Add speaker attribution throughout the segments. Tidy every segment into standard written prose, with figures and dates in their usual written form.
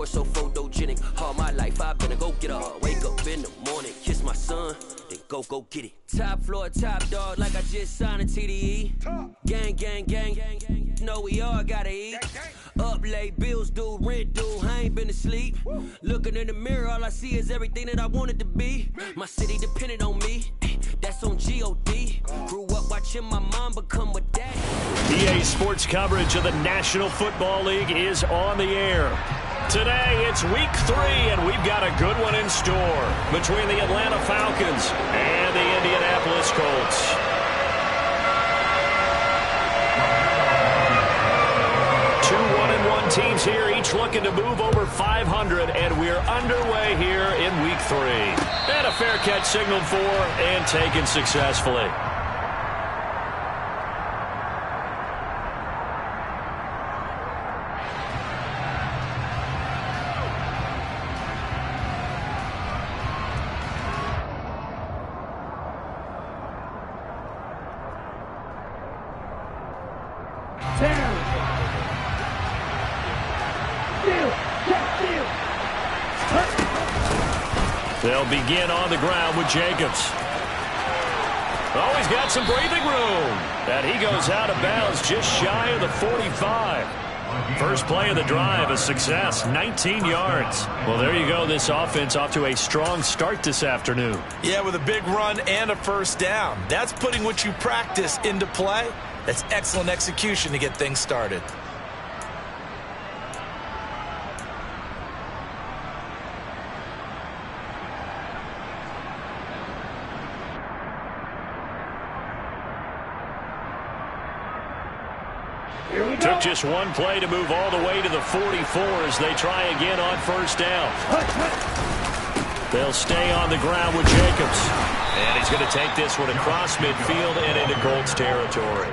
Speaker 1: course so photogenic. All my life I've been a go-getter. Wake up in the morning, kiss my son, then go get it. Top floor, top dog, like I just signed a TDE. Gang, gang, gang, gang, gang. Know we all gotta eat. Up late, bills due, rent due, I ain't been asleep. Looking in the mirror, all I see is everything that I wanted to be. My city depended on me, that's on G.O.D. Grew up watching my mom become a dad.
Speaker 2: EA Sports coverage of the National Football League is on the air. Today, it's Week 3, and we've got a good one in store between the Atlanta Falcons and the Indianapolis Colts. Two 1-1 teams here, each looking to move over 500, and we're underway here in Week 3. And a fair catch signaled for and taken successfully. They'll begin on the ground with Jacobs. Oh, he's got some breathing room. And he goes out of bounds just shy of the 45. First play of the drive, a success, 19 yards. Well, there you go. This offense off to a strong start this afternoon.
Speaker 3: Yeah, with a big run and a first down. That's putting what you practice into play. That's excellent execution to get things started.
Speaker 2: Took just one play to move all the way to the 44 as they try again on first down. They'll stay on the ground with Jacobs. And he's going to take this one across midfield and into Colts territory.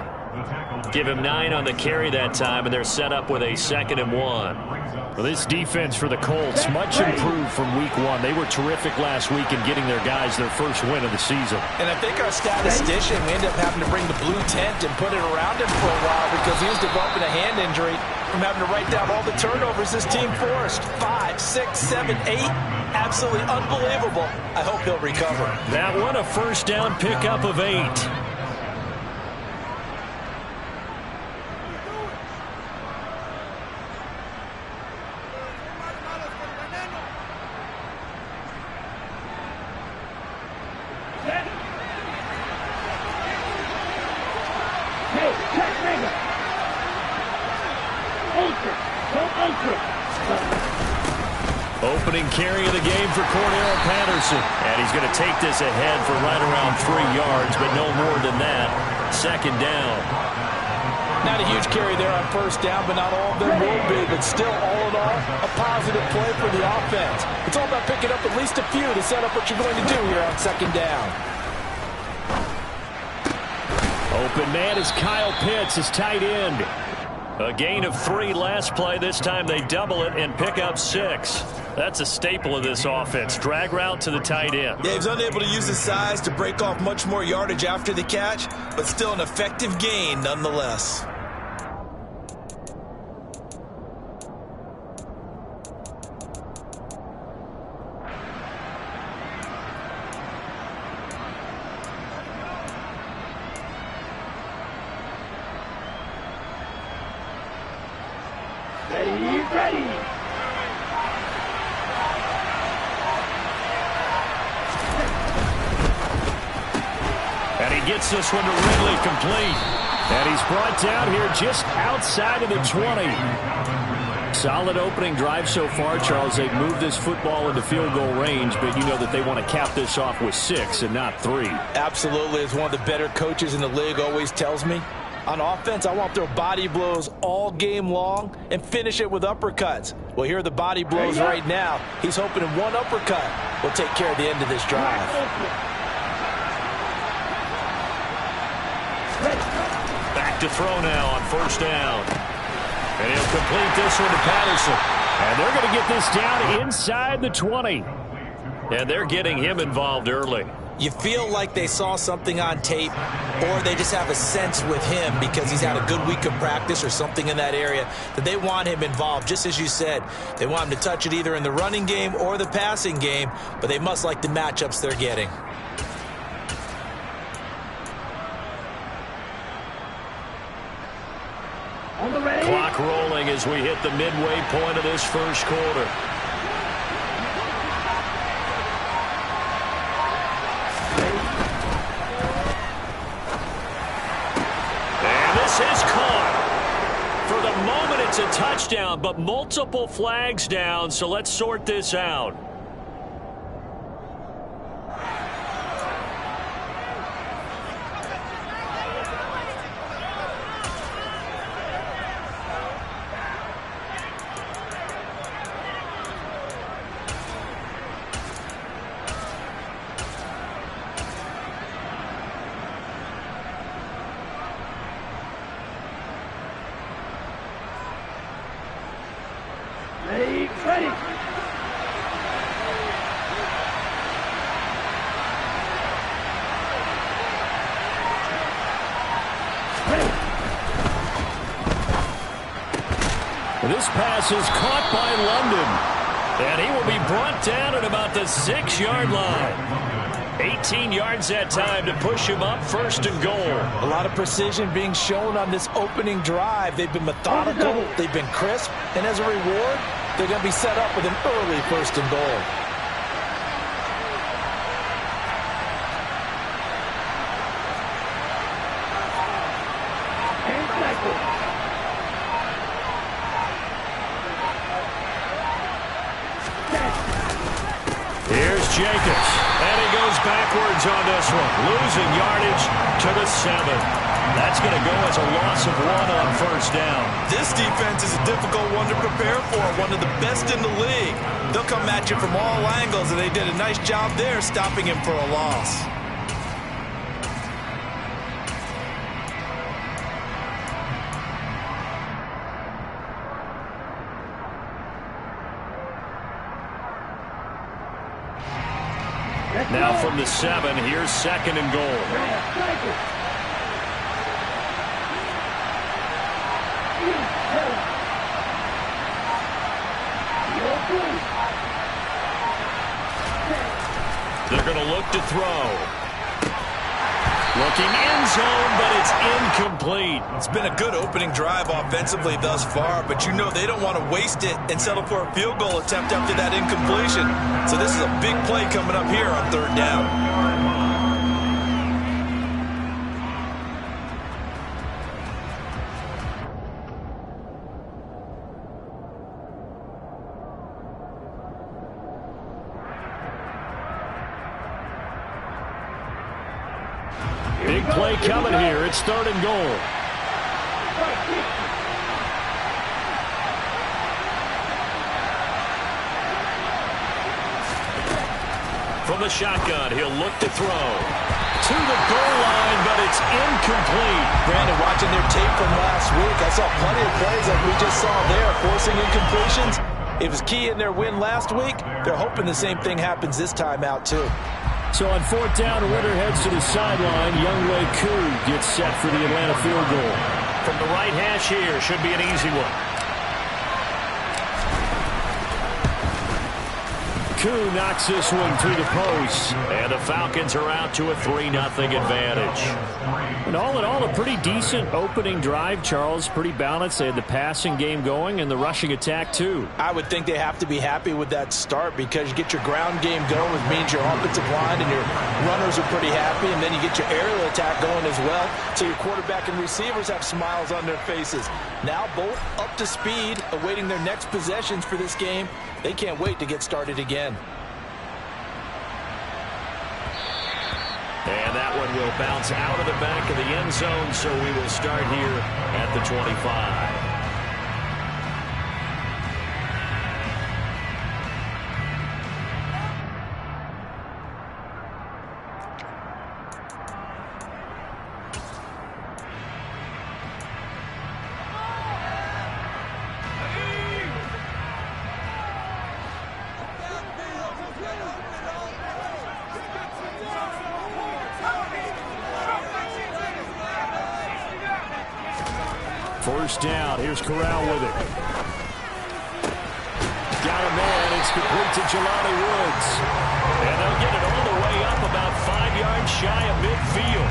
Speaker 2: Give him 9 on the carry that time, and they're set up with a 2nd and 1.
Speaker 4: Well, this defense for the Colts, much improved from Week 1. They were terrific last week in getting their guys their first win of the season.
Speaker 3: And I think our statistician, we ended up having to bring the blue tent and put it around him for a while because he was developing a hand injury from having to write down all the turnovers this team forced. 5, 6, 7, 8. Absolutely unbelievable. I hope he'll recover.
Speaker 2: That one a first down pickup of 8. Opening carry of the game for Cordarrelle Patterson. And he's going to take this ahead for right around 3 yards, but no more than that. 2nd down.
Speaker 3: Not a huge carry there on first down, but not all of them will be. But still, all in all, a positive play for the offense. It's all about picking up at least a few to set up what you're going to do here on 2nd down.
Speaker 4: Open man is Kyle Pitts, his tight end.
Speaker 2: A gain of 3 last play. This time they double it and pick up 6. That's a staple of this offense. Drag route to the tight end.
Speaker 3: Yeah, he's unable to use his size to break off much more yardage after the catch, but still an effective gain nonetheless.
Speaker 5: Ready.
Speaker 4: And he gets this one to Ridley complete. And he's brought down here just outside of the 20. Solid opening drive so far, Charles. They've moved this football into field goal range, but you know that they want to cap this off with 6 and not 3.
Speaker 3: Absolutely. As one of the better coaches in the league always tells me, on offense, I want to throw body blows all game long and finish it with uppercuts. Well, here are the body blows right now. He's hoping in one uppercut will take care of the end of this drive.
Speaker 2: Back to throw now on first down. And he'll complete this one to Patterson.
Speaker 4: And they're going to get this down inside the 20.
Speaker 2: And they're getting him involved early.
Speaker 3: You feel like they saw something on tape, or they just have a sense with him because he's had a good week of practice or something in that area that they want him involved. Just as you said, they want him to touch it either in the running game or the passing game, but they must like the matchups they're getting.
Speaker 2: Clock rolling as we hit the midway point of this first quarter. Is caught. For the moment, it's a touchdown, but multiple flags down, so let's sort this out. This pass is caught by London, and he will be brought down at about the 6-yard line. 18 yards that time to push him up, 1st and goal.
Speaker 3: A lot of precision being shown on this opening drive. They've been methodical, they've been crisp, and as a reward, they're going to be set up with an early 1st and goal.
Speaker 2: Here's Jacobs, and he goes backwards on this one, losing yardage to the 7. That's going to go as a loss of 1 on 1st down.
Speaker 3: This defense is a difficult one to prepare for, one of the best in the league. They'll come at you from all angles, and they did a nice job there stopping him for a loss.
Speaker 2: Now from the 7, here's 2nd and goal. They're going to look to throw. Looking end zone, but it's incomplete.
Speaker 3: It's been a good opening drive offensively thus far, but you know they don't want to waste it and settle for a field goal attempt after that incompletion. So this is a big play coming up here on 3rd down.
Speaker 2: Big play coming here. It's 3rd and goal. From the shotgun, he'll look to throw. To the goal line, but it's incomplete.
Speaker 3: Brandon, watching their tape from last week, I saw plenty of plays like we just saw there, forcing incompletions. It was key in their win last week. They're hoping the same thing happens this time out, too.
Speaker 2: So on 4th down, Ritter heads to the sideline. Younghoe Koo gets set for the Atlanta field goal. From the right hash here, should be an easy one. Koo knocks this one through the post. And the Falcons are out to a 3-0 advantage. And all in all, a pretty decent opening drive, Charles. Pretty balanced. They had the passing game going and the rushing attack, too.
Speaker 3: I would think they have to be happy with that start because you get your ground game going, which means your offensive line and your runners are pretty happy, and then you get your aerial attack going as well. So your quarterback and receivers have smiles on their faces. Now both up to speed, awaiting their next possessions for this game. They can't wait to get started again.
Speaker 2: And that one will bounce out of the back of the end zone, so we will start here at the 25.
Speaker 4: First down. Here's Corral with it. Got a man. It's complete to Jelani Woods. And they'll get it all the way up about 5 yards shy of midfield.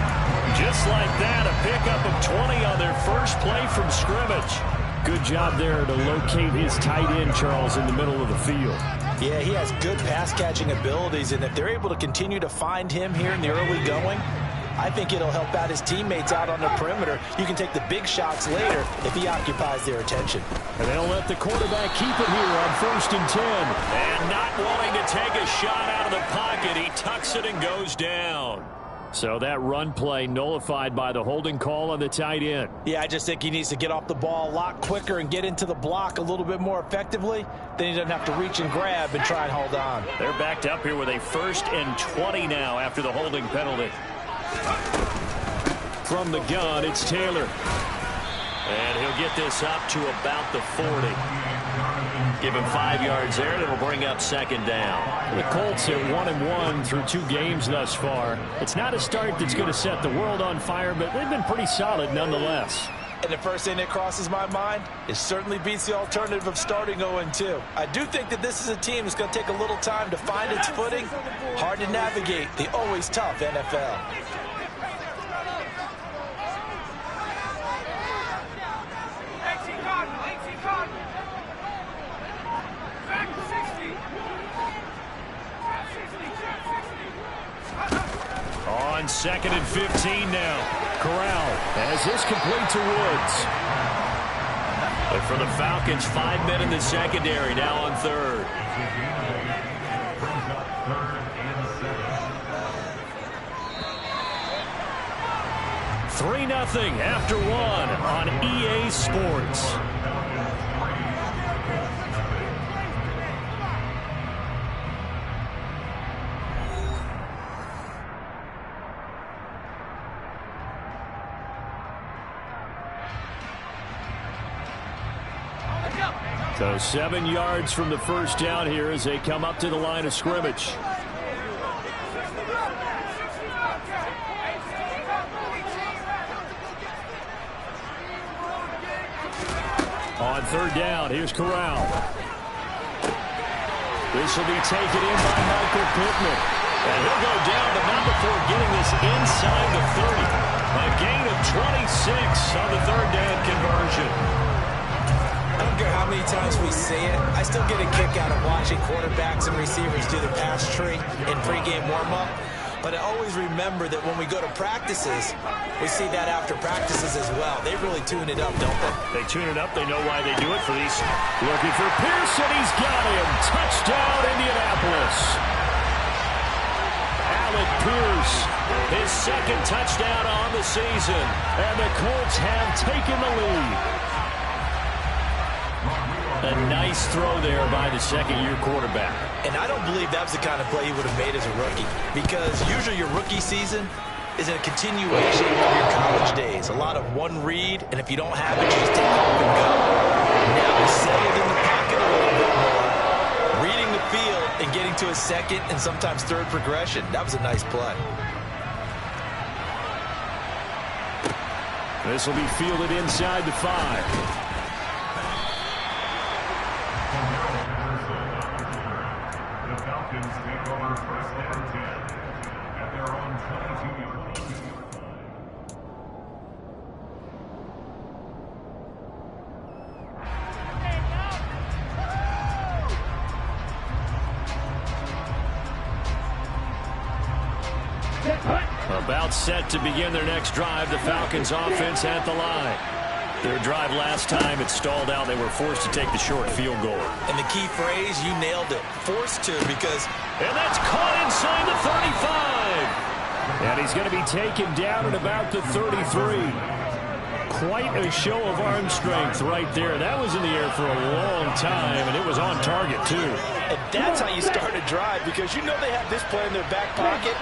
Speaker 4: Just like that, a pickup of 20 on their first play from scrimmage. Good job there to locate his tight end, Charles, in the middle of the field.
Speaker 3: Yeah, he has good pass-catching abilities, and if they're able to continue to find him here in the early going, I think it'll help out his teammates out on the perimeter. You can take the big shots later if he occupies their attention.
Speaker 4: And they'll let the quarterback keep it here on 1st and 10. And not wanting to take a shot out of the pocket, he tucks it and goes down. So that run play nullified by the holding call on the tight end.
Speaker 3: Yeah, I just think he needs to get off the ball a lot quicker and get into the block a little bit more effectively. Then he doesn't have to reach and grab and try and hold on.
Speaker 2: They're backed up here with a 1st and 20 now after the holding penalty.
Speaker 4: From the gun, it's Taylor.
Speaker 2: And he'll get this up to about the 40. Give him 5 yards there, and it'll bring up 2nd down.
Speaker 4: The Colts at 1-1 through 2 games thus far. It's not a start that's going to set the world on fire, but they've been pretty solid nonetheless.
Speaker 3: And the first thing that crosses my mind, it certainly beats the alternative of starting 0-2. I do think that this is a team that's going to take a little time to find its footing. Hard to navigate the always tough NFL.
Speaker 4: On 2nd and 15 now. Corral has this complete to Woods.
Speaker 2: But for the Falcons, 5 men in the secondary, now on 3rd.
Speaker 4: $3-0 after 1 on EA Sports. So 7 yards from the first down here as they come up to the line of scrimmage. On 3rd down, here's Corral. This will be taken in by Michael Pittman.
Speaker 2: And he'll go down, but not before getting this inside the 30. A gain of 26 on the 3rd down conversion.
Speaker 3: I don't care how many times we say it, I still get a kick out of watching quarterbacks and receivers do their pass tree in pregame warm-up. But I always remember that when we go to practices, we see that after practices as well. They really tune it up, don't they?
Speaker 2: They tune it up. They know why they do it for these.
Speaker 4: Looking for Pearson. He's got him. Touchdown, Indianapolis. Alec Pierce, his 2nd touchdown on the season. And the Colts have taken the lead.
Speaker 2: A nice throw there by the 2nd-year quarterback.
Speaker 3: And I don't believe that was the kind of play he would have made as a rookie, because usually your rookie season is a continuation of your college days. A lot of one read, and if you don't have it, you just take off and go. Now he's settled in the pocket a little bit more, reading the field and getting to a 2nd and sometimes 3rd progression. That was a nice play.
Speaker 4: This will be fielded inside the 5. About set to begin their next drive, the Falcons offense at the line. Their drive last time, it stalled out. They were forced to take the short field goal.
Speaker 3: And the key phrase, you nailed it. Forced to, because...
Speaker 4: And that's caught inside the 35. And he's going to be taken down at about the 33. Quite a show of arm strength right there. That was in the air for a long time, and it was on target, too.
Speaker 3: And that's how you start a drive, because you know they have this play in their back pocket,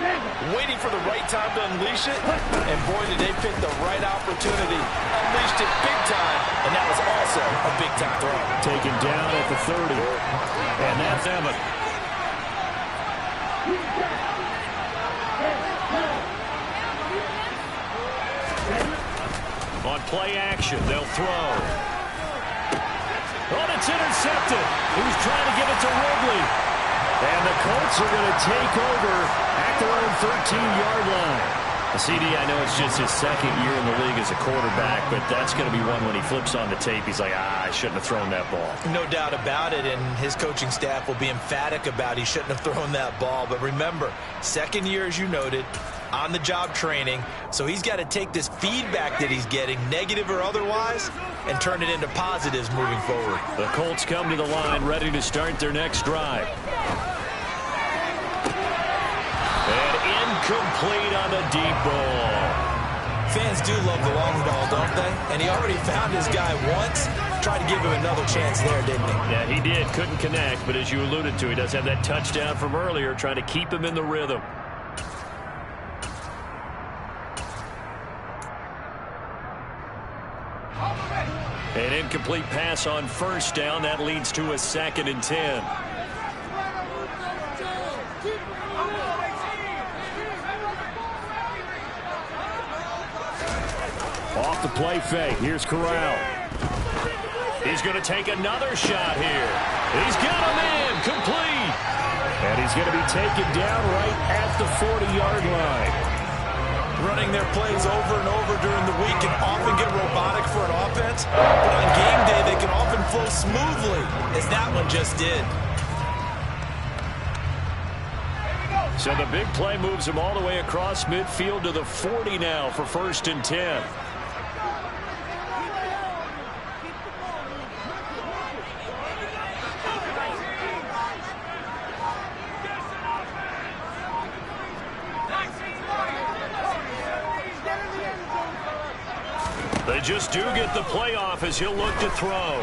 Speaker 3: waiting for the right time to unleash it. And boy, did they pick the right opportunity. Unleashed it big time, and that was also a big-time throw.
Speaker 4: Taken down at the 30. And that's Evan.
Speaker 2: On play action, they'll throw. Oh, it's intercepted. He was trying to get it to Ridley. And the Colts are going to take over at their own 13-yard line. CD, I know it's just his second year in the league as a quarterback, but that's going to be one when he flips on the tape. He's like, I shouldn't have thrown that ball.
Speaker 3: No doubt about it, and his coaching staff will be emphatic about he shouldn't have thrown that ball. But remember, second year, as you noted, on-the-job training, so he's got to take this feedback that he's getting, negative or otherwise, and turn it into positives moving forward.
Speaker 2: The Colts come to the line ready to start their next drive. And incomplete on the deep ball.
Speaker 3: Fans do love the long ball, don't they? And he already found his guy once. Tried to give him another chance there, didn't he?
Speaker 2: Yeah, he did. Couldn't connect, but as you alluded to, he does have that touchdown from earlier, trying to keep him in the rhythm. An incomplete pass on first down. That leads to a 2nd and 10. Off the play fake. Here's Corral. He's going to take another shot here. He's got him in. Complete. And he's going to be taken down right at the 40-yard line.
Speaker 3: Running their plays over and over during the week can often get robotic for an offense, but on game day they can often flow smoothly, as that one just did.
Speaker 2: So the big play moves him all the way across midfield to the 40 now for 1st and 10. They just do get the playoff as he'll look to throw.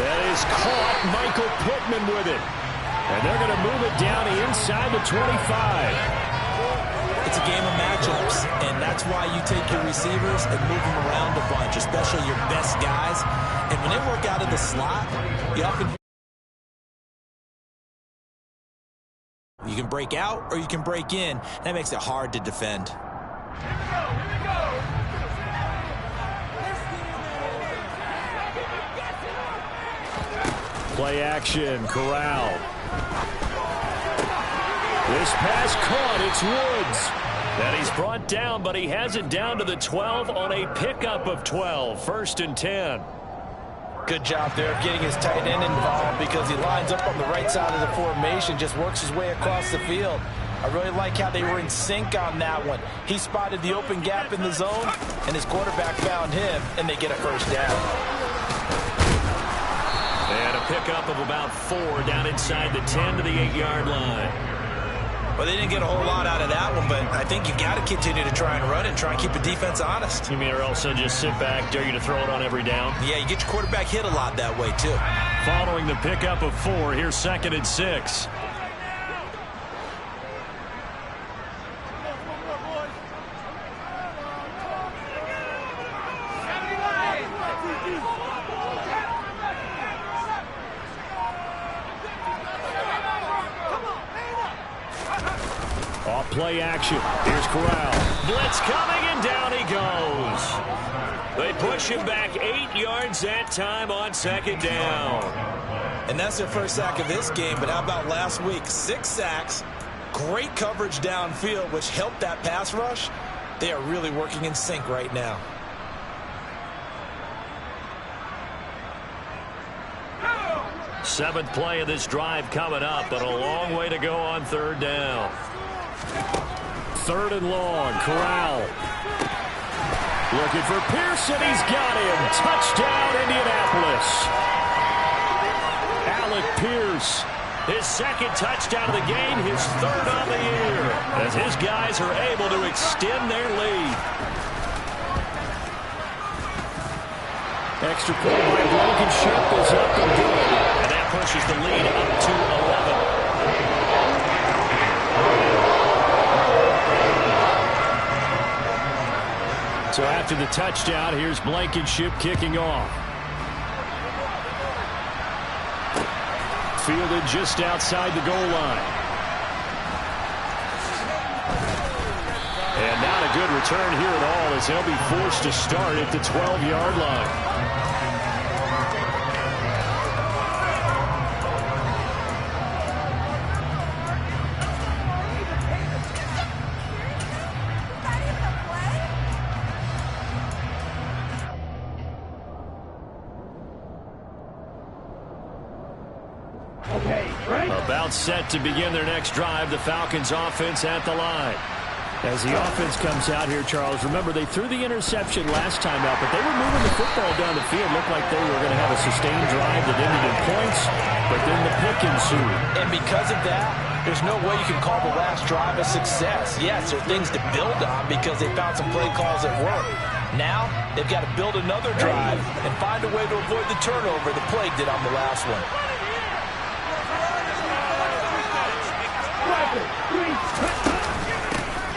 Speaker 2: That is caught. Michael Pittman with it. And they're going to move it down inside the 25.
Speaker 3: It's a game of matchups, and that's why you take your receivers and move them around a bunch, especially your best guys. And when they work out of the slot, you often... You can break out or you can break in. That makes it hard to defend.
Speaker 2: Play action, Corral. This pass caught, it's Woods. And he's brought down, but he has it down to the 12 on a pickup of 12. 1st and 10.
Speaker 3: Good job there of getting his tight end involved because he lines up on the right side of the formation, just works his way across the field. I really like how they were in sync on that one. He spotted the open gap in the zone, and his quarterback found him, and they get a first down.
Speaker 2: And a pickup of about 4 down inside the 10 to the 8-yard line.
Speaker 3: Well, they didn't get a whole lot out of that one, but I think you got to continue to try and run it and try and keep the defense honest.
Speaker 2: You mean or else just sit back, dare you to throw it on every down?
Speaker 3: Yeah, you get your quarterback hit a lot that way, too.
Speaker 2: Following the pickup of 4, here's 2nd and 6. Play action. Here's Corral. Blitz coming, and down he goes. They push him back 8 yards that time on 2nd down.
Speaker 3: And that's their first sack of this game, but how about last week? 6 sacks, great coverage downfield, which helped that pass rush. They are really working in sync right now.
Speaker 2: Seventh play of this drive coming up, but a long way to go on 3rd down. 3rd and long. Corral. Looking for Pearson. He's got him. Touchdown, Indianapolis. Alec Pierce. His 2nd touchdown of the game. His 3rd on the year. As his guys are able to extend their lead. Extra point by Blankenship is up and good. And that pushes the lead up to 11. So after the touchdown, here's Blankenship kicking off. Fielded just outside the goal line. And not a good
Speaker 4: return here at all as they'll be forced to start at the 12-yard line. About set to begin their next drive, the Falcons offense at the line. As the offense comes out here, Charles, remember they threw the interception last time out, but they were moving the football down the field. Looked like they were going to have a sustained drive that ended in points, but then the pick ensued.
Speaker 3: And because of that, there's no way you can call the last drive a success. Yes, there are things to build on because they found some play calls that work. Now, they've got to build another drive and find a way to avoid the turnover the Plague did on the last one.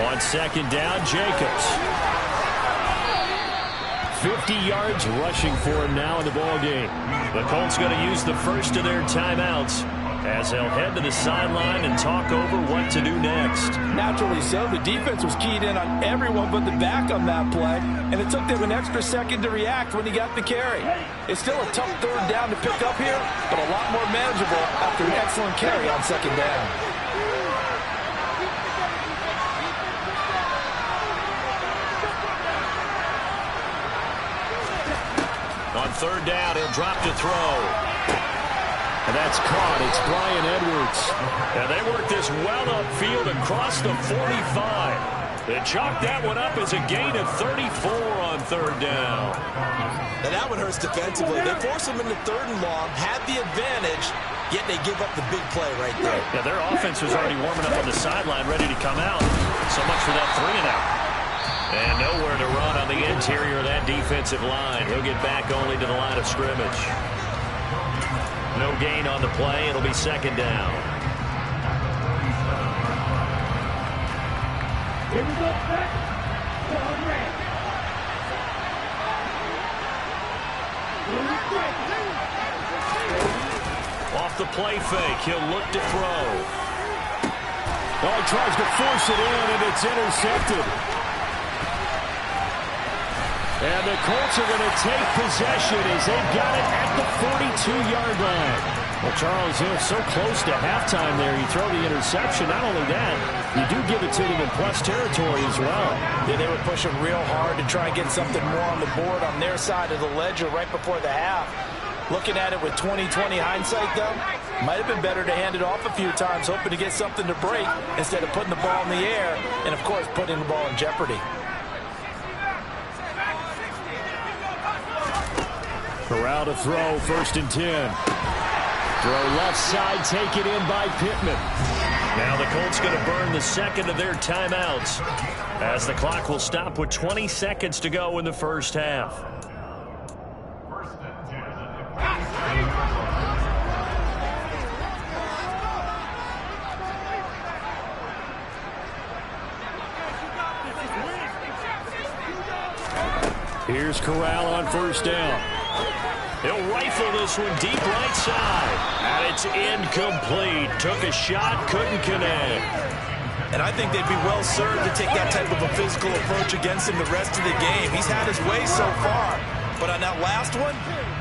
Speaker 4: On second down, Jacobs. 50 yards rushing for him now in the ball game. The Colts going to use the first of their timeouts as they'll head to the sideline and talk over what to do next.
Speaker 3: Naturally so. The defense was keyed in on everyone but the back on that play, and it took them an extra second to react when he got the carry. It's still a tough third down to pick up here, but a lot more manageable after an excellent carry on second down.
Speaker 4: On third down, he'll drop to throw. And that's caught. It's Bryan Edwards. And they work this well upfield across the 45. They chalk that one up as a gain of 34 on third down.
Speaker 3: Now that one hurts defensively. They force them into third and long, had the advantage, yet they give up the big play right there.
Speaker 4: Yeah, their offense was already warming up on the sideline, ready to come out. So much for that 3-and-out. And nowhere to run on the interior of that defensive line. He'll get back only to the line of scrimmage. No gain on the play. It'll be second down.
Speaker 5: Here we go back.
Speaker 4: Off the play fake, he'll look to throw. Oh, he tries to force it in, and it's intercepted. And the Colts are going to take possession as they've got it at the 42-yard line. Well, Charles, so close to halftime there. You throw the interception. Not only that, you do give it to them in plus territory as well.
Speaker 3: Yeah, they were pushing real hard to try and get something more on the board on their side of the ledger right before the half. Looking at it with 20/20 hindsight, though, might have been better to hand it off a few times, hoping to get something to break instead of putting the ball in the air and, of course, putting the ball in jeopardy.
Speaker 4: Corral to throw, 1st and 10. Throw left side, taken in by Pittman. Now the Colts going to burn the second of their timeouts as the clock will stop with 20 seconds to go in the first half. Here's Corral on 1st down. He'll rifle this one deep right side. And it's incomplete. Took a shot, couldn't connect.
Speaker 3: And I think they'd be well served to take that type of a physical approach against him the rest of the game. He's had his way so far. But on that last one,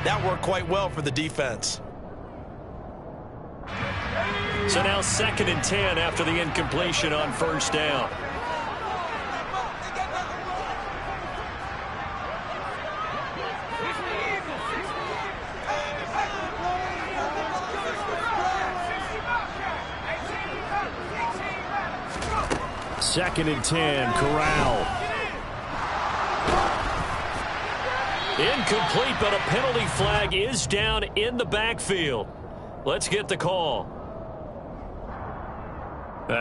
Speaker 3: that worked quite well for the defense.
Speaker 4: So now 2nd and 10 after the incompletion on 1st down. Second and 10, Corral. Incomplete, but a penalty flag is down in the backfield. Let's get the call.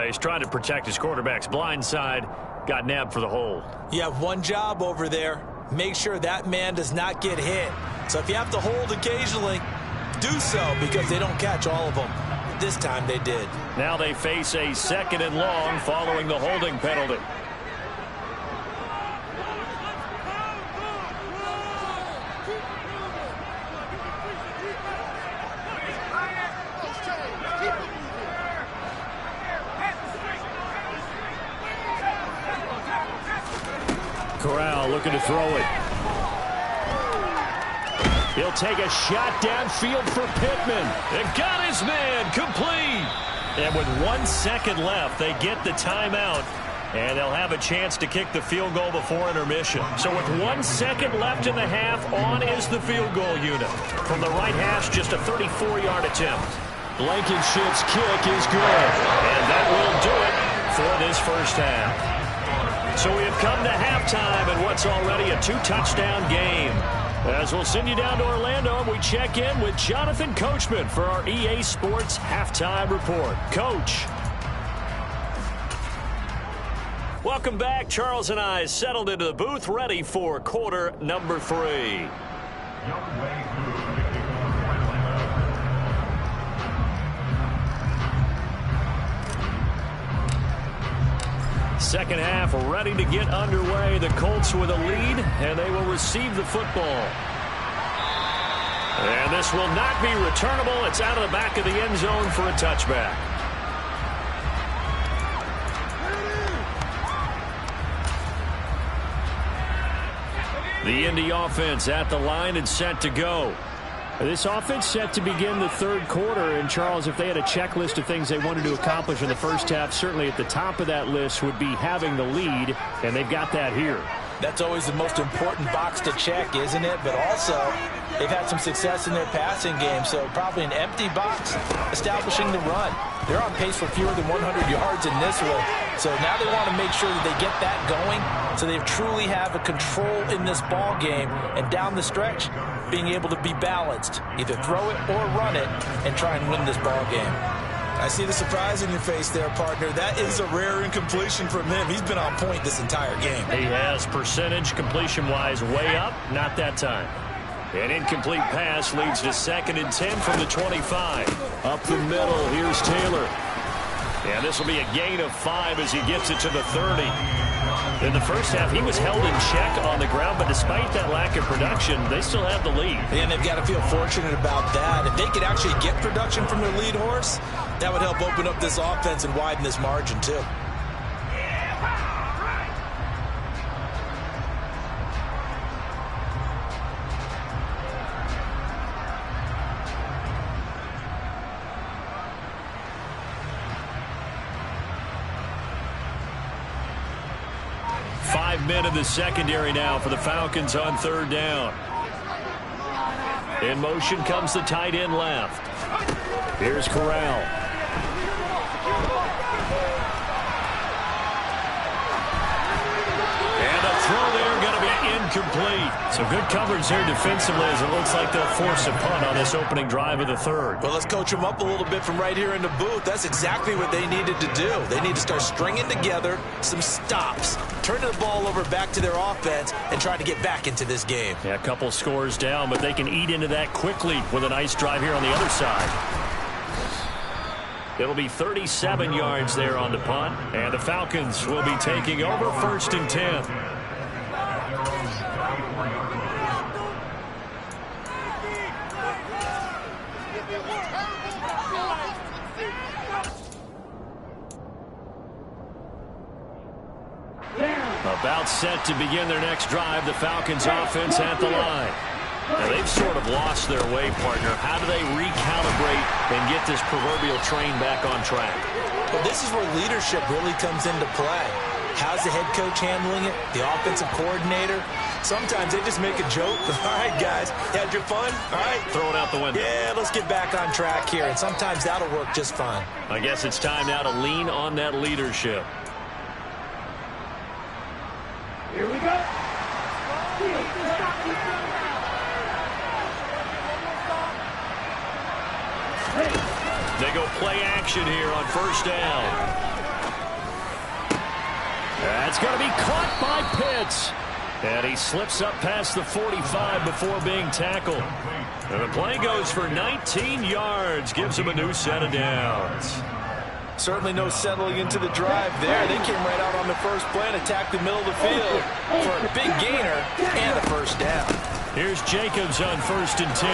Speaker 4: He's trying to protect his quarterback's blind side. Got nabbed for the hold.
Speaker 3: You have one job over there. Make sure that man does not get hit. So if you have to hold occasionally, do so because they don't catch all of them. This time they did.
Speaker 4: Now they face a 2nd and long following the holding penalty. Corral looking to throw it. He'll take a shot downfield for Pittman.
Speaker 2: And got his man complete. And with 1 second left, they get the timeout. And they'll have a chance to kick the field goal before intermission. So with 1 second left in the half, on is the field goal unit. From the right hash, just a 34-yard attempt.
Speaker 4: Blankenship's kick is good.
Speaker 2: And that will do it for this first half. So we have come to halftime in what's already a 2-touchdown game. As we'll send you down to Orlando, and we check in with Jonathan Coachman for our EA Sports Halftime Report. Coach. Welcome back. Charles and I settled into the booth, ready for quarter number 3. Second half ready to get underway. The Colts with a lead, and they will receive the football. And this will not be returnable. It's out of the back of the end zone for a touchback. The Indy offense at the line and set to go. This offense set to begin the third quarter. And, Charles, if they had a checklist of things they wanted to accomplish in the first half, certainly at the top of that list would be having the lead, and they've got that here.
Speaker 3: That's always the most important box to check, isn't it? But also, they've had some success in their passing game, so probably an empty box establishing the run. They're on pace for fewer than 100 yards in this one. So now they want to make sure that they get that going so they truly have a control in this ball game. And down the stretch, being able to be balanced, either throw it or run it, and try and win this ball game.
Speaker 5: I see the surprise in your face there, partner. That is a rare incompletion from him. He's been on point this entire game.
Speaker 2: He has percentage completion-wise way up, not that time. An incomplete pass leads to 2nd and 10 from the 25.
Speaker 4: Up the middle, here's Taylor.
Speaker 2: And this will be a gain of 5 as he gets it to the 30. In the first half, he was held in check on the ground, but despite that lack of production, they still have the lead.
Speaker 5: And they've got to feel fortunate about that. If they could actually get production from their lead horse, that would help open up this offense and widen this margin, too.
Speaker 2: Men in the secondary now for the Falcons on 3rd down. In motion comes the tight end left. Here's Corral. And a throw there going to be incomplete. So good coverage there defensively as it looks like they'll force a punt on this opening drive of the 3rd.
Speaker 5: Well, let's coach them up a little bit from right here in the booth. That's exactly what they needed to do. They need to start stringing together some stops, turning the ball over back to their offense, and trying to get back into this game.
Speaker 2: Yeah, a couple scores down, but they can eat into that quickly with a nice drive here on the other side. It'll be 37 yards there on the punt, and the Falcons will be taking over 1st and 10. About set to begin their next drive, the Falcons offense at the line. Now they've sort of lost their way, partner. How do they recalibrate and get this proverbial train back on track?
Speaker 5: Well, this is where leadership really comes into play. How's the head coach handling it? The offensive coordinator? Sometimes they just make a joke. All right, guys, had your fun? All right.
Speaker 2: Throw it out the window.
Speaker 5: Yeah, let's get back on track here. And sometimes that'll work just fine.
Speaker 2: I guess it's time now to lean on that leadership.
Speaker 6: Here we go.
Speaker 2: They go play action here on 1st down. That's going to be caught by Pitts. And he slips up past the 45 before being tackled. And the play goes for 19 yards. Gives him a new set of downs.
Speaker 3: Certainly no settling into the drive there. They came right out on the first play and attacked the middle of the field for a big gainer and a 1st down.
Speaker 2: Here's Jacobs on 1st and 10.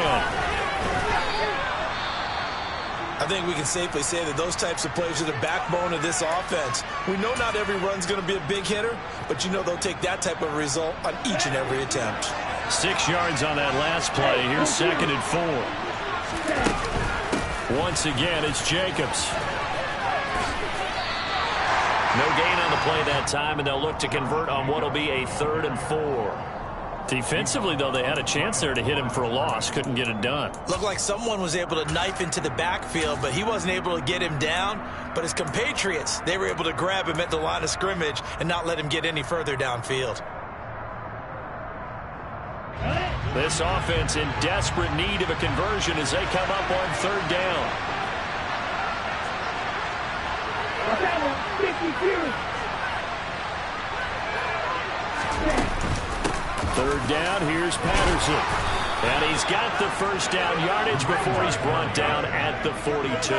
Speaker 5: I think we can safely say that those types of plays are the backbone of this offense. We know not every run's going to be a big hitter, but you know they'll take that type of result on each and every attempt.
Speaker 2: 6 yards on that last play. Here's 2nd and 4. Once again, it's Jacobs. No gain on the play that time, and they'll look to convert on what will be a 3rd and 4. Defensively, though, they had a chance there to hit him for a loss. Couldn't get it done.
Speaker 5: Looked like someone was able to knife into the backfield, but he wasn't able to get him down. But his compatriots, they were able to grab him at the line of scrimmage and not let him get any further downfield.
Speaker 2: This offense in desperate need of a conversion as they come up on 3rd down. 3rd down, here's Patterson. And he's got the 1st down yardage before he's brought down at the 42.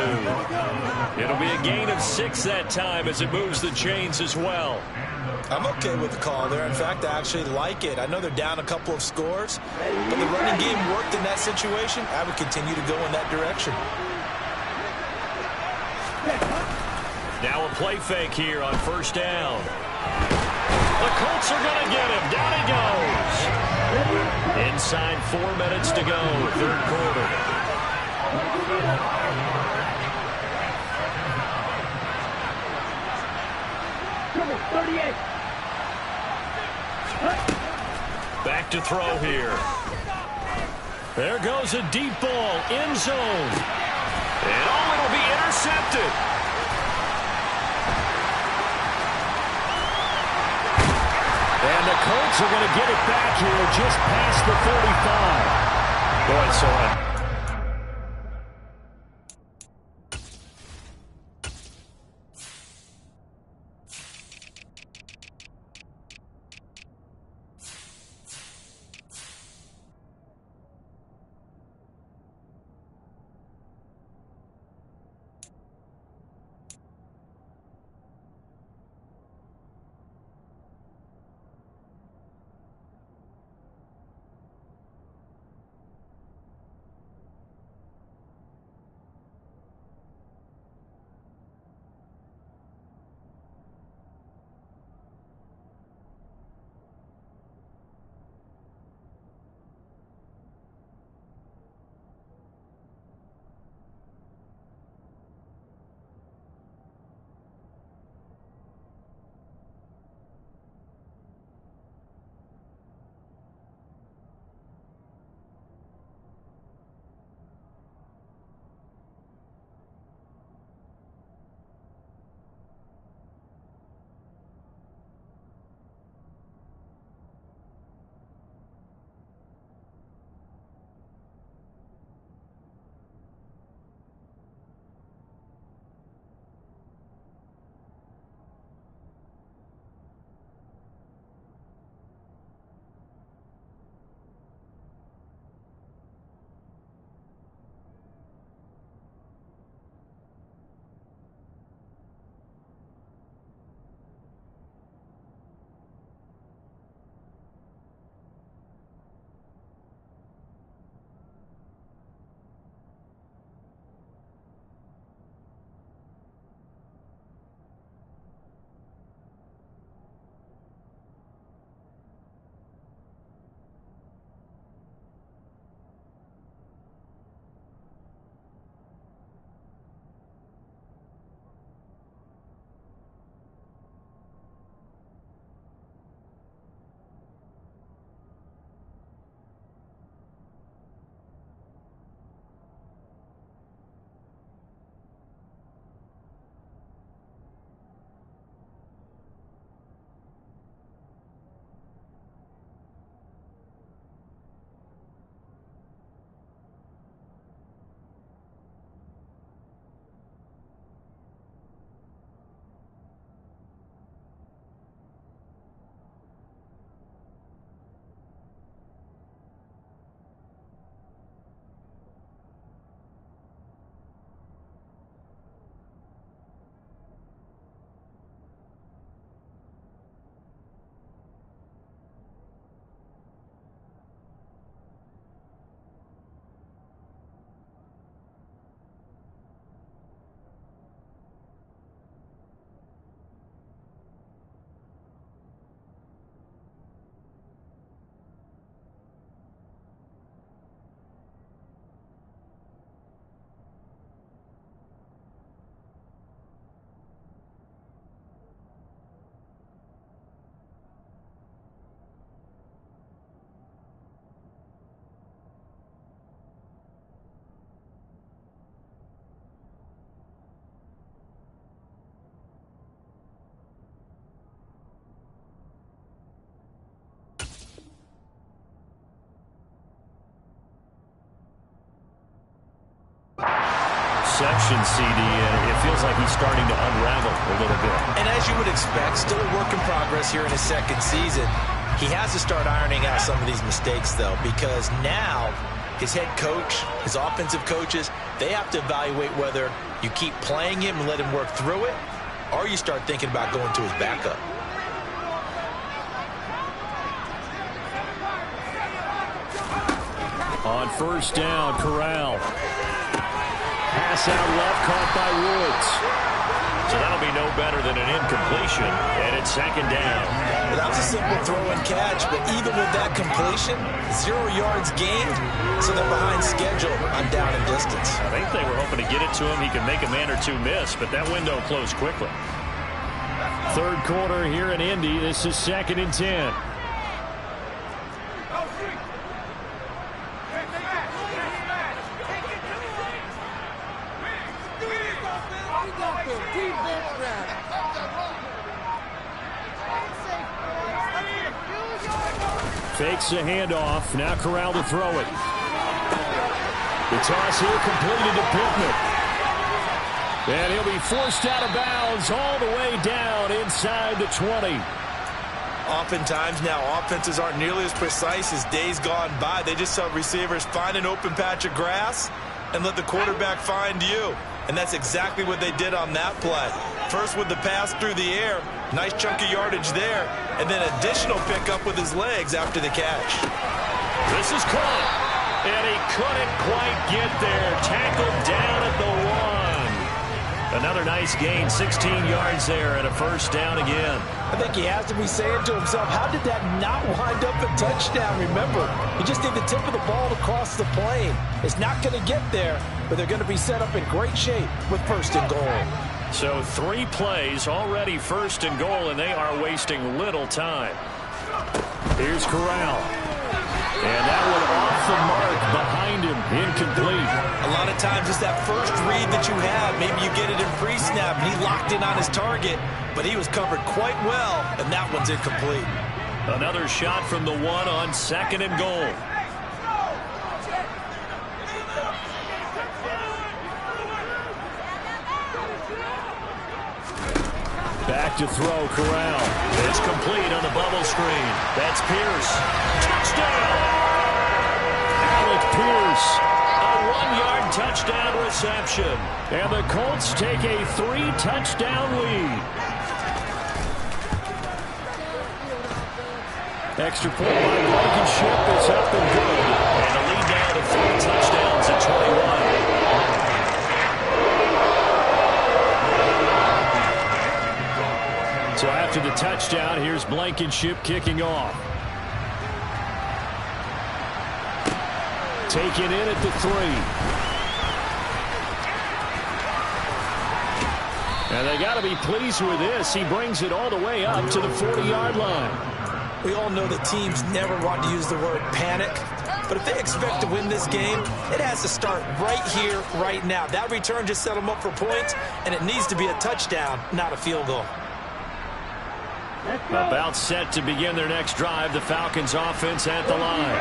Speaker 2: It'll be a gain of 6 that time as it moves the chains as well.
Speaker 5: I'm okay with the call there. In fact, I actually like it. I know they're down a couple of scores, but the running game worked in that situation. I would continue to go in that direction.
Speaker 2: Now a play fake here on 1st down. The Colts are going to get him. Down he goes. Inside 4 minutes to go, 3rd quarter. Back to throw here. There goes a deep ball, end zone. And it'll be intercepted. And the Colts are going to get it back here just past the 45. Boy, so
Speaker 4: receptions, CD, and it feels like he's starting to unravel a little bit.
Speaker 5: And as you would expect, still a work in progress here in his second season. He has to start ironing out some of these mistakes, though, because now his head coach, his offensive coaches, they have to evaluate whether you keep playing him and let him work through it, or you start thinking about going to his backup.
Speaker 4: On first down, Corral. Pass out left, caught by Woods.
Speaker 2: So that'll be no better than an incompletion, and it's second down.
Speaker 5: Well, that was a simple throw and catch, but even with that completion, 0 yards gained, so they're behind schedule on down and distance.
Speaker 2: I think they were hoping to get it to him. He could make a man or two miss, but that window closed quickly.
Speaker 4: Third quarter here in Indy. This is 2nd and 10. Fakes the handoff. Now Corral to throw it. The toss here completed to Pittman. And he'll be forced out of bounds all the way down inside the 20.
Speaker 5: Oftentimes now offenses aren't nearly as precise as days gone by. They just saw receivers find an open patch of grass and let the quarterback find you. And that's exactly what they did on that play. First with the pass through the air, nice chunk of yardage there, and then additional pickup with his legs after the catch.
Speaker 2: This is caught, and he couldn't quite get there. Tackled down at the 1. Another nice gain, 16 yards there, and a first down again.
Speaker 3: I think he has to be saying to himself, how did that not wind up a touchdown? Remember, you just need the tip of the ball to cross the plane. It's not going to get there, but they're going to be set up in great shape with first and goal.
Speaker 2: So 3 plays, already first and goal, and they are wasting little time.
Speaker 4: Here's Corral. And that one off the mark behind him, incomplete.
Speaker 5: A lot of times it's that first read that you have. Maybe you get it in pre-snap, and he locked in on his target, but he was covered quite well, and that one's incomplete.
Speaker 2: Another shot from the 1 on 2nd and goal.
Speaker 4: Back to throw, Corral.
Speaker 2: It's complete on the bubble screen. That's Pierce. Touchdown!
Speaker 4: Alec Pierce.
Speaker 2: A 1-yard touchdown reception.
Speaker 4: And the Colts take a 3-touchdown lead. Extra point by Blankenship is up and good.
Speaker 2: And the lead now to 3 touchdowns at 21.
Speaker 4: So after the touchdown, here's Blankenship kicking off. Taken in at the 3. And they got to be pleased with this. He brings it all the way up to the 40-yard line.
Speaker 5: We all know that teams never want to use the word panic, but if they expect to win this game, it has to start right here, right now. That return just set them up for points, and it needs to be a touchdown, not a field goal.
Speaker 4: About set to begin their next drive, the Falcons offense at the line.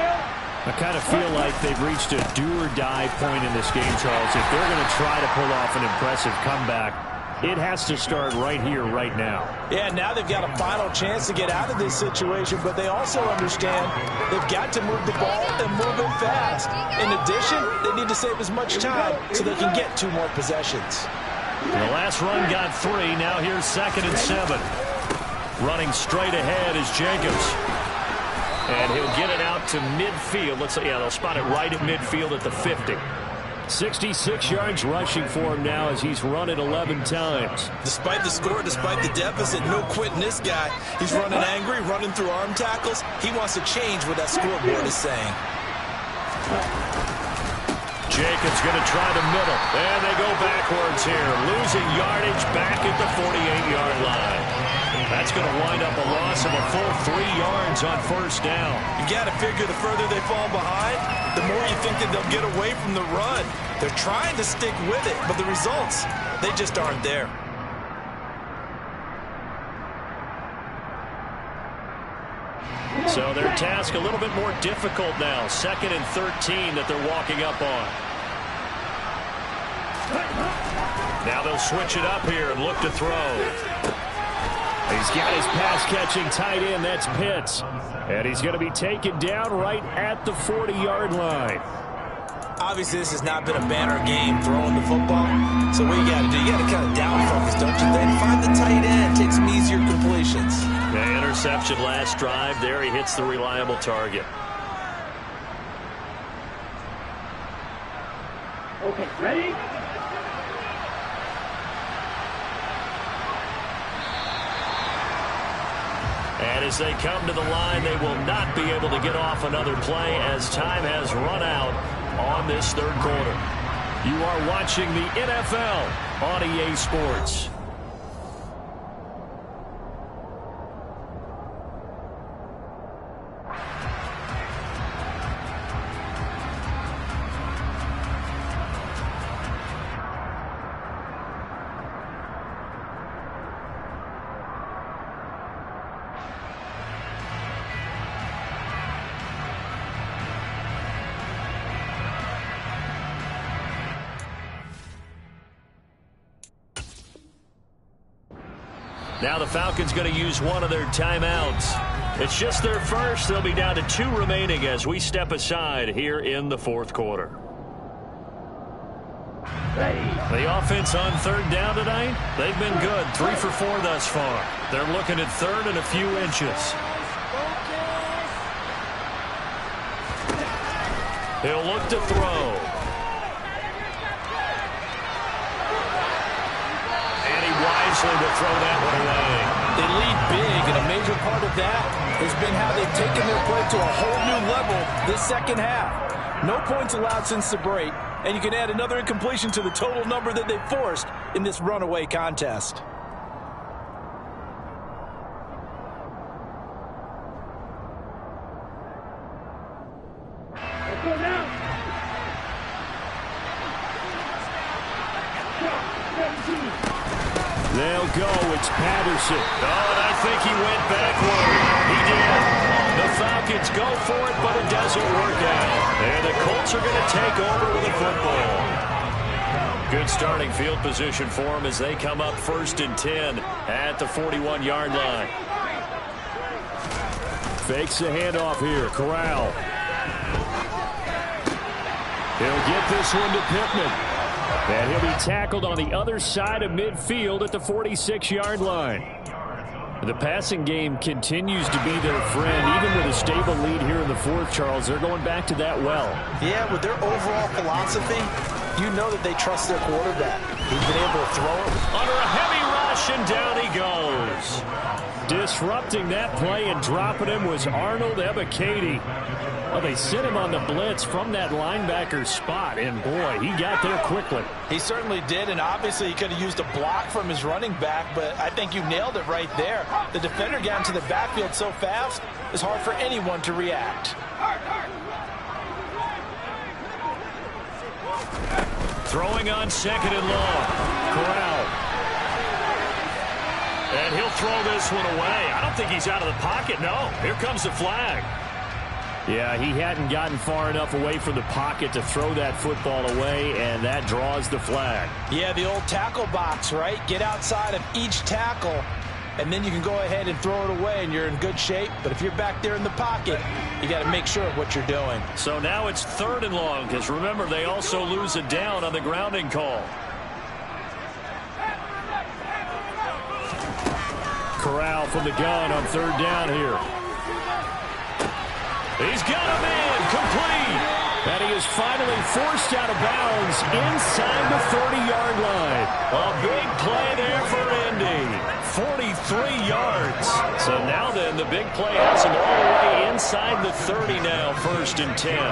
Speaker 4: I kind of feel like they've reached a do-or-die point in this game, Charles. If they're going to try to pull off an impressive comeback, it has to start right here, right now.
Speaker 3: Yeah, now they've got a final chance to get out of this situation, but they also understand they've got to move the ball and move it fast. In addition, they need to save as much time so they can get 2 more possessions.
Speaker 2: The last run got 3. Now here's 2nd and 7. Running straight ahead is Jacobs. And he'll get it out to midfield. They'll spot it right at midfield at the 50.
Speaker 4: 66 yards rushing for him now as he's run it 11 times.
Speaker 5: Despite the score, despite the deficit, no quitting this guy. He's running angry, running through arm tackles. He wants to change what that scoreboard is saying.
Speaker 2: Jacobs going to try the middle. And they go backwards here. Losing yardage back at the 48-yard line. That's going to wind up a loss of a full 3 yards on first down.
Speaker 5: You got to figure the further they fall behind, the more you think that they'll get away from the run. They're trying to stick with it, but the results, they just aren't there.
Speaker 2: So their task a little bit more difficult now. 2nd and 13 that they're walking up on. Now they'll switch it up here and look to throw. He's got his pass-catching tight end. That's Pitts. And he's going to be taken down right at the 40-yard line.
Speaker 3: Obviously, this has not been a banner game throwing the football. So what you got to do, you got to kind of down focus, don't you think? Find the tight end, take some easier completions.
Speaker 2: The interception last drive. There he hits the reliable target.
Speaker 6: Okay, ready?
Speaker 2: And as they come to the line, they will not be able to get off another play as time has run out on this third quarter. You are watching the NFL on EA Sports. Now the Falcons going to use one of their timeouts. It's just their first. They'll be down to 2 remaining as we step aside here in the fourth quarter. The offense on third down tonight, they've been good. 3 for 4 thus far. They're looking at third and a few inches. He'll look to throw. Wisely will throw that one away.
Speaker 3: They lead big, and a major part of that has been how they've taken their play to a whole new level this second half. No points allowed since the break, and you can add another incompletion to the total number that they forced in this runaway contest.
Speaker 6: Let's go now.
Speaker 2: They'll go. It's Patterson. Oh, and I think he went backward. He did. The Falcons go for it, but it doesn't work out. And the Colts are going to take over with the football. Good starting field position for them as they come up 1st and 10 at the 41-yard line. Fakes the handoff here. Corral. He'll get this one to Pittman. And he'll be tackled on the other side of midfield at the 46-yard line. The passing game continues to be their friend. Even with a stable lead here in the fourth, Charles, they're going back to that well.
Speaker 3: Yeah, with their overall philosophy, you know that they trust their quarterback. He's been able to throw it.
Speaker 2: Under a heavy rush, and down he goes. Disrupting that play and dropping him was Arnold Ebiketie. Well, they sent him on the blitz from that linebacker spot, and boy, he got there quickly.
Speaker 3: He certainly did, and obviously he could have used a block from his running back, but I think you nailed it right there. The defender got into the backfield so fast, it's hard for anyone to react.
Speaker 2: Throwing on 2nd and long. Corral. And he'll throw this one away. I don't think he's out of the pocket, no. Here comes the flag. Yeah, he hadn't gotten far enough away from the pocket to throw that football away, and that draws the flag.
Speaker 3: Yeah, the old tackle box, right? Get outside of each tackle, and then you can go ahead and throw it away, and you're in good shape. But if you're back there in the pocket, you got to make sure of what you're doing.
Speaker 2: So now it's 3rd and long, because remember, they also lose a down on the grounding call. Corral from the gun on 3rd down here. He's got him in, complete. And he is finally forced out of bounds inside the 30-yard line. A big play there for Indy. 43 yards. So now then, the big play has him all the way inside the 30 now, 1st and 10.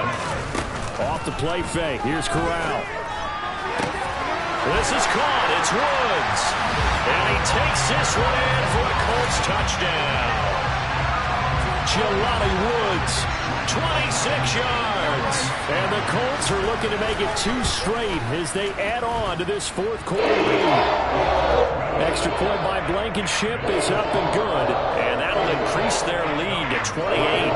Speaker 2: Off the play fake. Here's Corral. This is caught. It's Woods. And he takes this one in for a Colts touchdown. Jelani Woods, 26 yards. And the Colts are looking to make it 2 straight as they add on to this fourth quarter lead. Extra point by Blankenship is up and good. And that'll increase their lead to 28.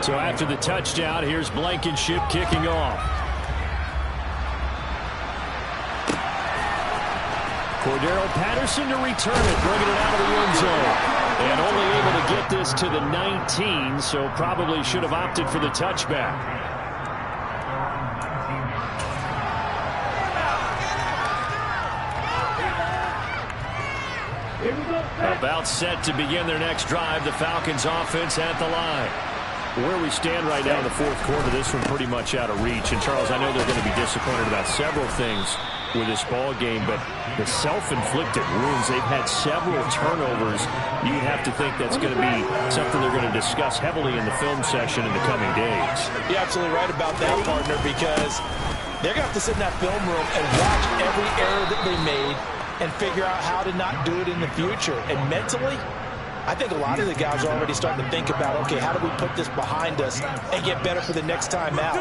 Speaker 4: So after the touchdown, here's Blankenship kicking off. Cordero Patterson to return it, bringing it out of the end zone. And only able to get this to the 19, so probably should have opted for the touchback. About set to begin their next drive. The Falcons offense at the line. Where we stand right now in the fourth quarter, this one pretty much out of reach. And, Charles, I know they're going to be disappointed about several things with this ball game, but the self-inflicted wounds, they've had several turnovers. You'd have to think that's going to be something they're going to discuss heavily in the film session in the coming days.
Speaker 3: You're absolutely right about that, partner, because they're going to have to sit in that film room and watch every error that they made and figure out how to not do it in the future. And mentally, I think a lot of the guys are already starting to think about, okay, how do we put this behind us and get better for the next time out?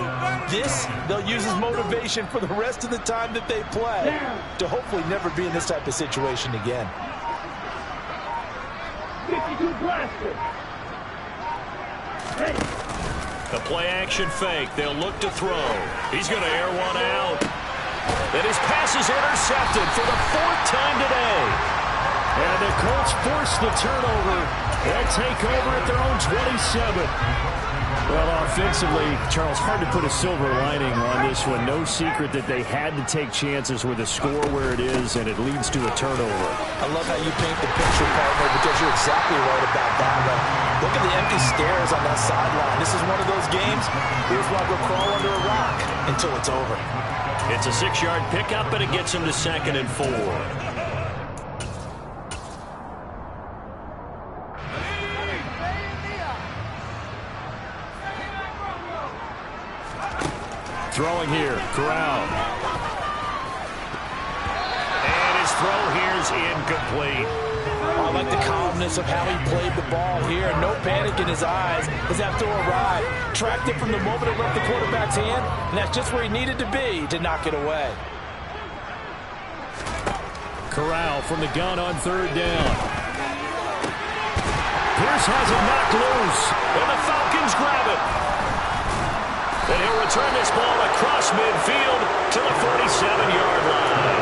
Speaker 3: This, they'll use as motivation for the rest of the time that they play to hopefully never be in this type of situation again.
Speaker 6: 52 blaster.
Speaker 4: The play action fake. They'll look to throw. He's going to air one out. And his pass is intercepted for the fourth time today. And the Colts force the turnover. They'll take over at their own 27. Well, offensively, Charles, hard to put a silver lining on this one. No secret that they had to take chances with a score where it is, and it leads to a turnover.
Speaker 3: I love how you paint the picture, partner, because you're exactly right about that one. Look at the empty stares on that sideline. This is one of those games where you want to go crawl under a rock until it's over.
Speaker 4: It's a 6-yard pickup, and it gets him to 2nd and 4. Throwing here, Corral. And his throw here's incomplete.
Speaker 3: I like the calmness of how he played the ball here. No panic in his eyes as that throw arrived. Tracked it from the moment it left the quarterback's hand, and that's just where he needed to be to knock it away.
Speaker 4: Corral from the gun on 3rd down. Pierce has it knocked loose, and the Falcons grab it. And he'll return this ball across midfield to the 47-yard line.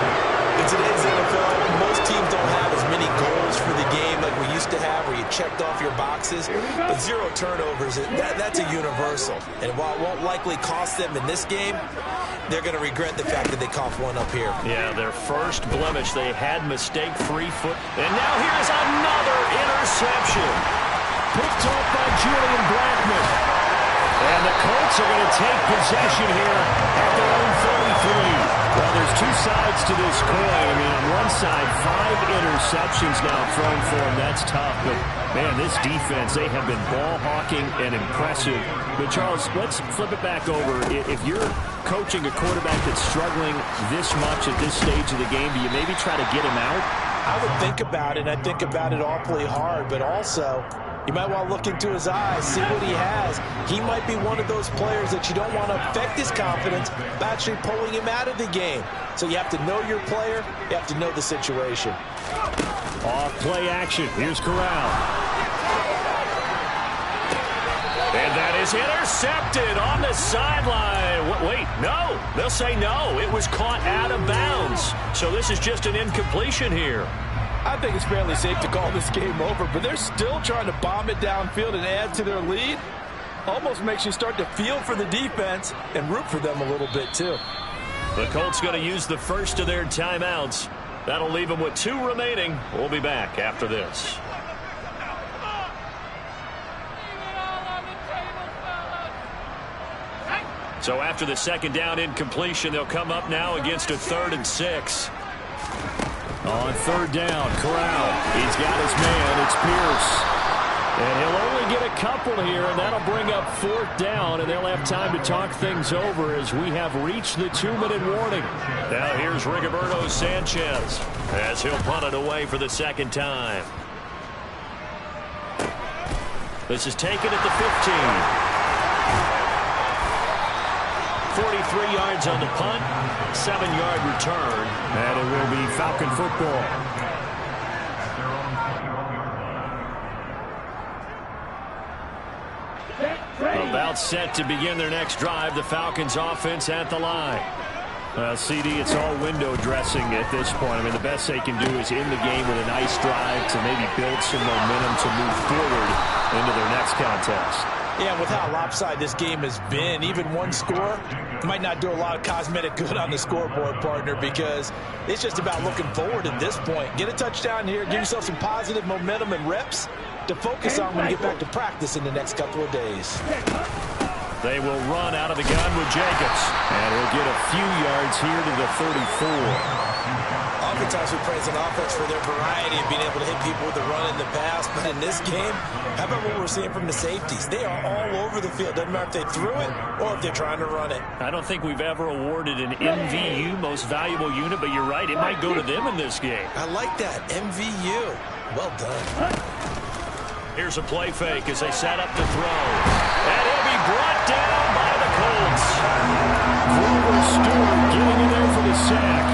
Speaker 3: In today's NFL, most teams don't have as many goals for the game like we used to have, where you checked off your boxes. But 0 turnovers, that's a universal. And while it won't likely cost them in this game, they're going to regret the fact that they coughed one up here.
Speaker 4: Yeah, their first blemish. They had mistake-free foot. And now here's another interception. Picked off by Julian Blackmon. And the Colts are going to take possession here at their own 33. Well, there's two sides to this coin. I mean, on one side, 5 interceptions now thrown for them. That's tough. But, man, this defense, they have been ball hawking and impressive. But, Charles, let's flip it back over. If you're coaching a quarterback that's struggling this much at this stage of the game, do you maybe try to get him out?
Speaker 3: I would think about it, and I think about it awfully hard. But also, you might want to look into his eyes, see what he has. He might be one of those players that you don't want to affect his confidence by actually pulling him out of the game. So you have to know your player. You have to know the situation.
Speaker 4: Off play action. Here's Corral. And that is intercepted on the sideline. Wait, no. They'll say no. It was caught out of bounds. So this is just an incompletion here.
Speaker 3: I think it's fairly safe to call this game over, but they're still trying to bomb it downfield and add to their lead. Almost makes you start to feel for the defense and root for them a little bit, too.
Speaker 4: The Colts going to use the first of their timeouts. That'll leave them with 2 remaining. We'll be back after this. So after the second down incompletion, they'll come up now against a 3rd and 6. On 3rd down, Corral. He's got his man. It's Pierce. And he'll only get a couple here, and that'll bring up 4th down, and they'll have time to talk things over as we have reached the 2-minute warning. Now here's Rigoberto Sanchez as he'll punt it away for the 2nd time. This is taken at the 15. 43 yards on the punt, 7-yard return, and it will be Falcon football.
Speaker 2: About set to begin their next drive. The Falcons offense at the line. CD, it's all window dressing at this point. I mean, the best they can do is in the game with a nice drive to maybe build some momentum to move forward into their next contest.
Speaker 3: Yeah, with how lopsided this game has been, even one score might not do a lot of cosmetic good on the scoreboard, partner, because it's just about looking forward at this point. Get a touchdown here, give yourself some positive momentum and reps to focus on when you get back to practice in the next couple of days.
Speaker 2: They will run out of the gun with Jacobs, and he'll get a few yards here to the 34.
Speaker 5: Oftentimes we praise an offense for their variety of being able to hit people with the run in the pass, but in this game, how about what we're seeing from the safeties? They are all over the field. Doesn't matter if they threw it or if they're trying to run it.
Speaker 2: I don't think we've ever awarded an MVU, most valuable unit, but you're right, it might go to them in this game.
Speaker 5: I like that, MVU. Well done.
Speaker 2: Here's a play fake as they set up to throw. And he'll be brought down by the Colts. Grover Stewart getting in there for the sack.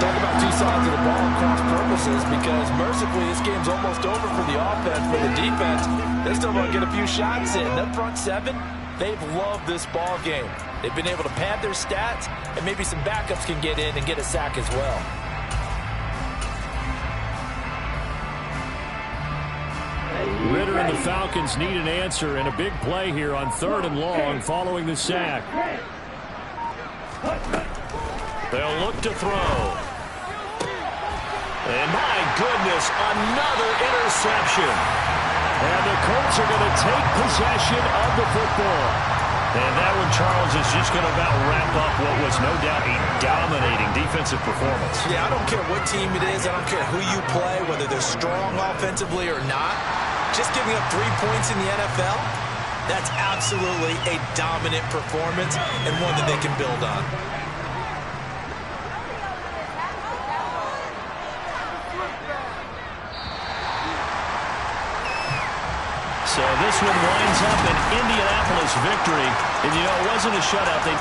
Speaker 3: Talk about two sides of the ball cross purposes, because mercifully this game's almost over for the offense. For the defense, they're still going to get a few shots in. That front seven, they've loved this ball game. They've been able to pad their stats, and maybe some backups can get in and get a sack as well.
Speaker 2: Ritter and the Falcons need an answer, and a big play here on 3rd and long following the sack. They'll look to throw. And my goodness, another interception. And the Colts are going to take possession of the football. And that one, Charles, is just going to about wrap up what was no doubt a dominating defensive performance.
Speaker 5: Yeah, I don't care what team it is. I don't care who you play, whether they're strong offensively or not. Just giving up 3 points in the NFL, that's absolutely a dominant performance and one that they can build on.
Speaker 2: So this one winds up an Indianapolis victory. And, you know, it wasn't a shutout. They